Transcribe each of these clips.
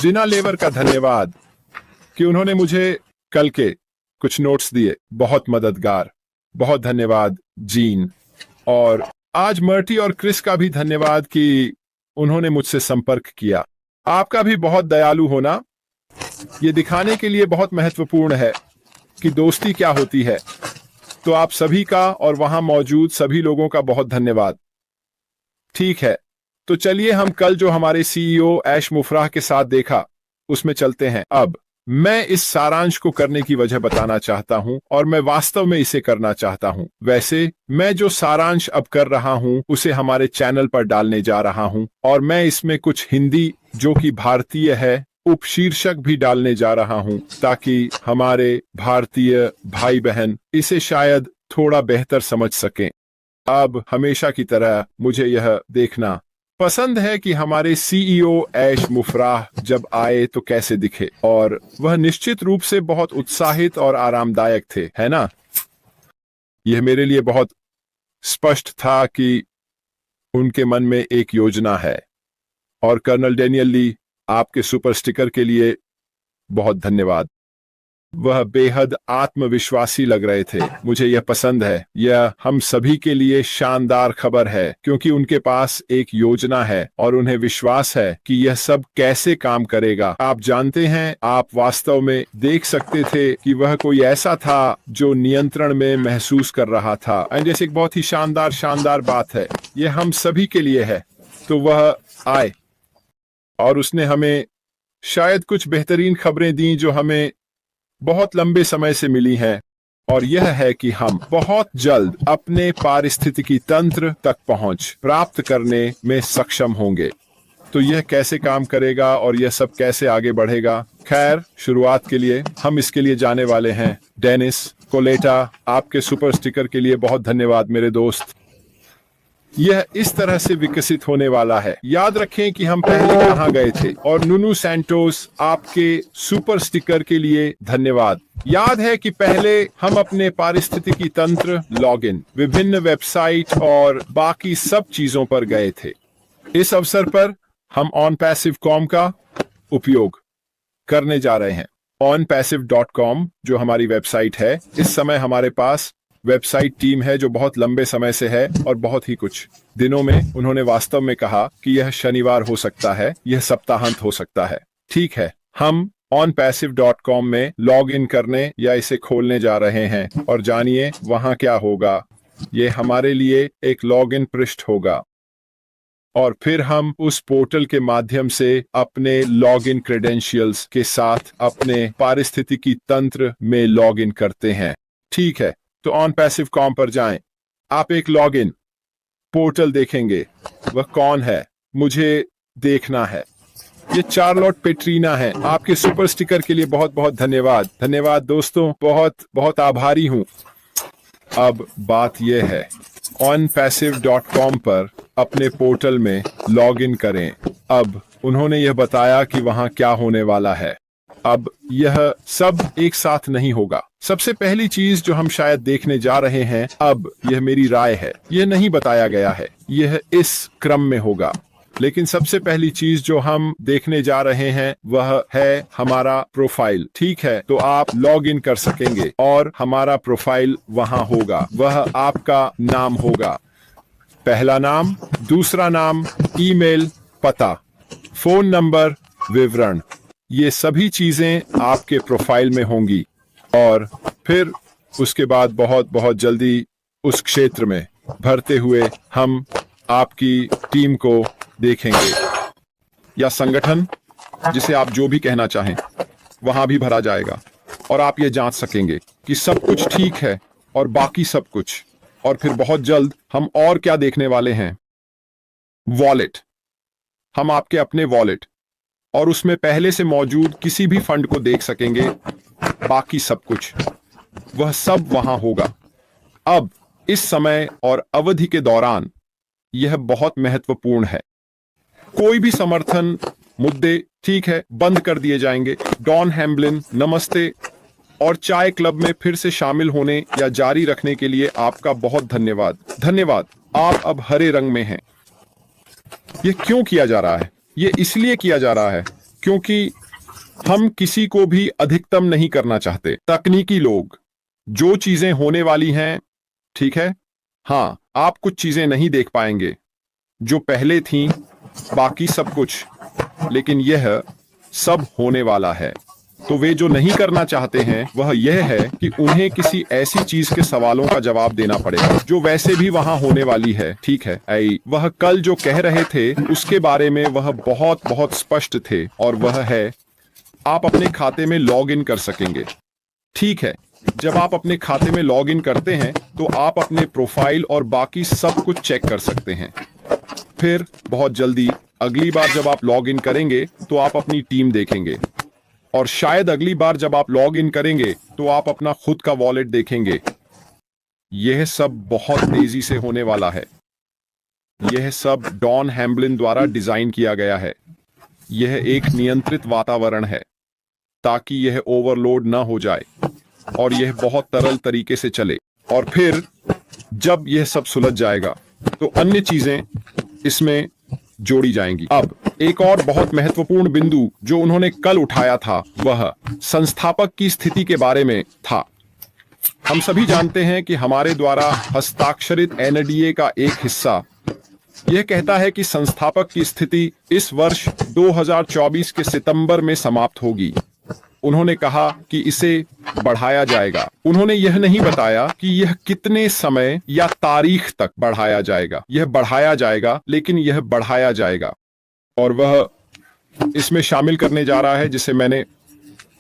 जिना लेवर का धन्यवाद कि उन्होंने मुझे कल के कुछ नोट्स दिए, बहुत मददगार। बहुत धन्यवाद जीन। और आज मर्टी और क्रिस का भी धन्यवाद कि उन्होंने मुझसे संपर्क किया। आपका भी बहुत दयालु होना ये दिखाने के लिए बहुत महत्वपूर्ण है कि दोस्ती क्या होती है। तो आप सभी का और वहां मौजूद सभी लोगों का बहुत धन्यवाद। ठीक है, तो चलिए हम कल जो हमारे सीईओ ऐश मुफराह के साथ देखा उसमें चलते हैं। अब मैं इस सारांश को करने की वजह बताना चाहता हूं और मैं वास्तव में इसे करना चाहता हूं। वैसे मैं जो सारांश अब कर रहा हूं उसे हमारे चैनल पर डालने जा रहा हूं और मैं इसमें कुछ हिंदी जो कि भारतीय है उपशीर्षक भी डालने जा रहा हूं ताकि हमारे भारतीय भाई बहन इसे शायद थोड़ा बेहतर समझ सकें। अब हमेशा की तरह मुझे यह देखना पसंद है कि हमारे सीईओ ऐश मुफराह जब आए तो कैसे दिखे, और वह निश्चित रूप से बहुत उत्साहित और आरामदायक थे, है ना? यह मेरे लिए बहुत स्पष्ट था कि उनके मन में एक योजना है। और कर्नल डेनियल ली, आपके सुपर स्टिकर के लिए बहुत धन्यवाद। वह बेहद आत्मविश्वासी लग रहे थे। मुझे यह पसंद है। यह हम सभी के लिए शानदार खबर है क्योंकि उनके पास एक योजना है और उन्हें विश्वास है कि यह सब कैसे काम करेगा। आप जानते हैं, आप वास्तव में देख सकते थे कि वह कोई ऐसा था जो नियंत्रण में महसूस कर रहा था। जैसे एक बहुत ही शानदार बात है, यह हम सभी के लिए है। तो वह आए और उसने हमें शायद कुछ बेहतरीन खबरें दी जो हमें बहुत लंबे समय से मिली हैं, और यह है कि हम बहुत जल्द अपने पारिस्थितिकी तंत्र तक पहुंच प्राप्त करने में सक्षम होंगे। तो यह कैसे काम करेगा और यह सब कैसे आगे बढ़ेगा? खैर, शुरुआत के लिए हम इसके लिए जाने वाले हैं। डेनिस कोलेटा, आपके सुपर स्टिकर के लिए बहुत धन्यवाद मेरे दोस्त। यह इस तरह से विकसित होने वाला है। याद रखें कि हम पहले कहां गए थे। और नुनू सैंटोस, आपके सुपर स्टिकर के लिए धन्यवाद। याद है कि पहले हम अपने पारिस्थितिकी तंत्र, लॉगिन, विभिन्न वेबसाइट और बाकी सब चीजों पर गए थे। इस अवसर पर हम onpassive.com का उपयोग करने जा रहे हैं। onpassive.com जो हमारी वेबसाइट है, इस समय हमारे पास वेबसाइट टीम है जो बहुत लंबे समय से है, और बहुत ही कुछ दिनों में उन्होंने वास्तव में कहा कि यह शनिवार हो सकता है, यह सप्ताहांत हो सकता है। ठीक है, हम onpassive.com में लॉग इन करने या इसे खोलने जा रहे हैं और जानिए वहां क्या होगा। यह हमारे लिए एक लॉग इन पृष्ठ होगा और फिर हम उस पोर्टल के माध्यम से अपने लॉग इन क्रेडेंशियल्स के साथ अपने पारिस्थितिकी तंत्र में लॉग इन करते हैं। ठीक है, तो onpassive.com पर जाएं। आप एक लॉगिन पोर्टल देखेंगे। वह कौन है मुझे देखना है। ये चार्लोट पेट्रीना है। आपके सुपर स्टिकर के लिए बहुत बहुत धन्यवाद। धन्यवाद दोस्तों, बहुत बहुत आभारी हूं। अब बात यह है, onpassive.com पर अपने पोर्टल में लॉगिन करें। अब उन्होंने यह बताया कि वहां क्या होने वाला है। अब यह सब एक साथ नहीं होगा। सबसे पहली चीज जो हम शायद देखने जा रहे हैं, अब यह मेरी राय है, यह नहीं बताया गया है, यह इस क्रम में होगा। लेकिन सबसे पहली चीज जो हम देखने जा रहे हैं वह है हमारा प्रोफाइल। ठीक है, तो आप लॉग इन कर सकेंगे और हमारा प्रोफाइल वहां होगा। वह आपका नाम होगा, पहला नाम, दूसरा नाम, ईमेल, पता, फोन नंबर, विवरण, ये सभी चीजें आपके प्रोफाइल में होंगी। और फिर उसके बाद बहुत बहुत जल्दी उस क्षेत्र में भरते हुए हम आपकी टीम को देखेंगे, या संगठन, जिसे आप जो भी कहना चाहें, वहां भी भरा जाएगा और आप ये जांच सकेंगे कि सब कुछ ठीक है और बाकी सब कुछ। और फिर बहुत जल्द हम और क्या देखने वाले हैं, वॉलेट। हम आपके अपने वॉलेट और उसमें पहले से मौजूद किसी भी फंड को देख सकेंगे। बाकी सब कुछ, वह सब वहां होगा। अब इस समय और अवधि के दौरान यह बहुत महत्वपूर्ण है। कोई भी समर्थन मुद्दे, ठीक है, बंद कर दिए जाएंगे। डॉन हैम्बलिन, नमस्ते, और चाय क्लब में फिर से शामिल होने या जारी रखने के लिए आपका बहुत धन्यवाद। धन्यवाद, आप अब हरे रंग में हैं। यह क्यों किया जा रहा है? यह इसलिए किया जा रहा है क्योंकि हम किसी को भी अधिकतम नहीं करना चाहते। तकनीकी लोग, जो चीजें होने वाली हैं, ठीक है, हाँ, आप कुछ चीजें नहीं देख पाएंगे जो पहले थीं, बाकी सब कुछ, लेकिन यह सब होने वाला है। तो वे जो नहीं करना चाहते हैं वह यह है कि उन्हें किसी ऐसी चीज के सवालों का जवाब देना पड़ेगा जो वैसे भी वहां होने वाली है। ठीक है, वह कल जो कह रहे थे उसके बारे में वह बहुत बहुत स्पष्ट थे, और वह है आप अपने खाते में लॉग इन कर सकेंगे। ठीक है, जब आप अपने खाते में लॉग इन करते हैं तो आप अपने प्रोफाइल और बाकी सब कुछ चेक कर सकते हैं। फिर बहुत जल्दी अगली बार जब आप लॉग इन करेंगे तो आप अपनी टीम देखेंगे, और शायद अगली बार जब आप लॉग इन करेंगे तो आप अपना खुद का वॉलेट देखेंगे। यह सब बहुत तेजी से होने वाला है। यह सब डॉन हैम्बलिन द्वारा डिजाइन किया गया है। यह एक नियंत्रित वातावरण है ताकि यह ओवरलोड ना हो जाए और यह बहुत तरल तरीके से चले, और फिर जब यह सब सुलझ जाएगा तो अन्य चीजें इसमें जोड़ी जाएंगी। अब एक और बहुत महत्वपूर्ण बिंदु जो उन्होंने कल उठाया था वह संस्थापक की स्थिति के बारे में था। हम सभी जानते हैं कि हमारे द्वारा हस्ताक्षरित एनडीए का एक हिस्सा यह कहता है कि संस्थापक की स्थिति इस वर्ष 2024 के सितंबर में समाप्त होगी। उन्होंने कहा कि इसे बढ़ाया जाएगा। उन्होंने यह नहीं बताया कि यह कितने समय या तारीख तक बढ़ाया जाएगा। यह बढ़ाया जाएगा, लेकिन यह बढ़ाया जाएगा, और वह इसमें शामिल करने जा रहा है जिसे मैंने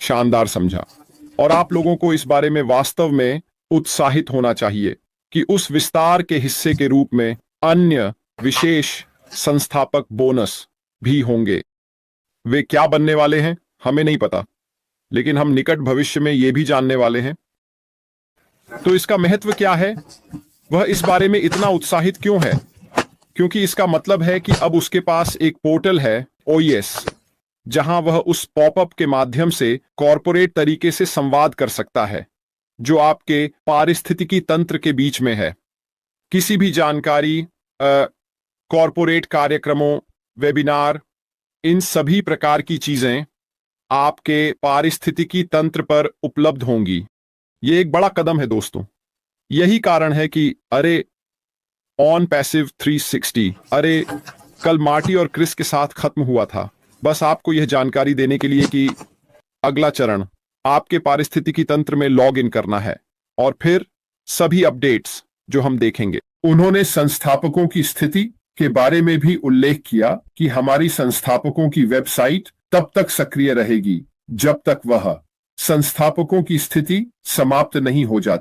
शानदार समझा। और आप लोगों को इस बारे में वास्तव में उत्साहित होना चाहिए कि उस विस्तार के हिस्से के रूप में अन्य विशेष संस्थापक बोनस भी होंगे। वे क्या बनने वाले हैं हमें नहीं पता, लेकिन हम निकट भविष्य में यह भी जानने वाले हैं। तो इसका महत्व क्या है? वह इस बारे में इतना उत्साहित क्यों है? क्योंकि इसका मतलब है कि अब उसके पास एक पोर्टल है, OES, जहां वह उस पॉपअप के माध्यम से कॉरपोरेट तरीके से संवाद कर सकता है जो आपके पारिस्थितिकी तंत्र के बीच में है। किसी भी जानकारी, कॉरपोरेट कार्यक्रमों, वेबिनार, इन सभी प्रकार की चीजें आपके पारिस्थितिकी तंत्र पर उपलब्ध होंगी। यह एक बड़ा कदम है दोस्तों। यही कारण है कि अरे ऑन पैसिव 360, अरे कल मार्टी और क्रिस के साथ खत्म हुआ था। बस आपको यह जानकारी देने के लिए कि अगला चरण आपके पारिस्थितिकी तंत्र में लॉग इन करना है, और फिर सभी अपडेट्स जो हम देखेंगे। उन्होंने संस्थापकों की स्थिति के बारे में भी उल्लेख किया कि हमारी संस्थापकों की वेबसाइट तब तक सक्रिय रहेगी जब तक वह संस्थापकों की स्थिति समाप्त नहीं हो जाती।